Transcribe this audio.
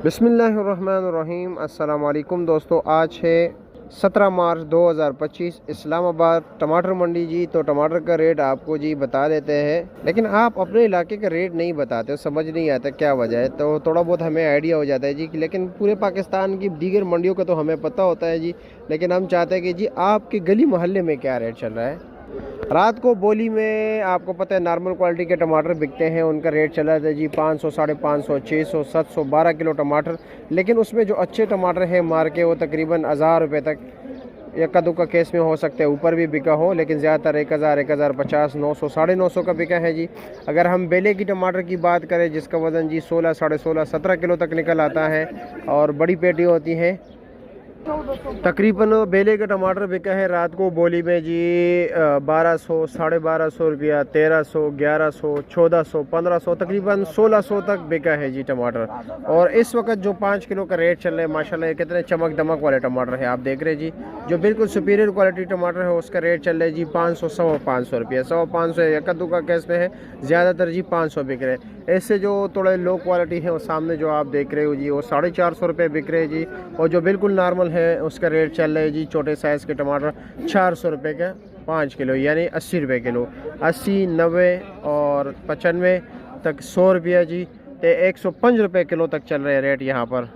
बिस्मिल्लाहिर्रहमानिर्रहीम। अस्सलाम वालेकुम दोस्तों, आज है 17 मार्च 2025, इस्लामाबाद टमाटर मंडी जी। तो टमाटर का रेट आपको जी बता देते हैं, लेकिन आप अपने इलाके का रेट नहीं बताते, समझ नहीं आता क्या वजह है। तो थोड़ा बहुत हमें आइडिया हो जाता है जी, लेकिन पूरे पाकिस्तान की दीगर मंडियों का तो हमें पता होता है जी। लेकिन हम चाहते हैं कि जी आपके गली मोहल्ले में क्या रेट चल रहा है। रात को बोली में आपको पता है नॉर्मल क्वालिटी के टमाटर बिकते हैं, उनका रेट चला था जी 500, 550, 600, 700, 12 किलो टमाटर। लेकिन उसमें जो अच्छे टमाटर हैं मार के वो तकरीबन 1000 रुपये तक, इक्का दुक्का केस में हो सकते हैं ऊपर भी बिका हो, लेकिन ज़्यादातर 1000, 1050, 900, 950 का बिका है जी। अगर हम बेले की टमाटर की बात करें जिसका वज़न जी 16, 16.5, 17 किलो तक निकल आता है और बड़ी पेटी होती है, तकरीबन बेले के टमाटर बिका है रात को बोली में जी 1200, 1250 रुपया, 1300, 1100, 1400, 1500, तकरीबन 1600 तक बिका है जी टमाटर। और इस वक्त जो 5 किलो का रेट चल रहा है माशाल्लाह, कितने चमक दमक वाले टमाटर है आप देख रहे हैं जी। जो बिल्कुल सुपीरियर क्वालिटी टमाटर है उसका रेट चल रहा है जी 500, 550 रुपया, 500 एक दुका केस में है, ज़्यादातर जी 500 बिक रहे हैं। ऐसे जो थोड़े लो क्वालिटी है वो सामने जो आप देख रहे हो जी वो 450 रुपये बिक रहे हैं जी। और जो बिल्कुल नॉर्मल है उसका रेट चल रहा है जी छोटे साइज़ के टमाटर 400 रुपये का 5 किलो, यानी 80 रुपये किलो। 80, 90 और 95 तक 100 रुपया जी, तो 105 रुपये किलो तक चल रहे हैं रेट यहाँ पर।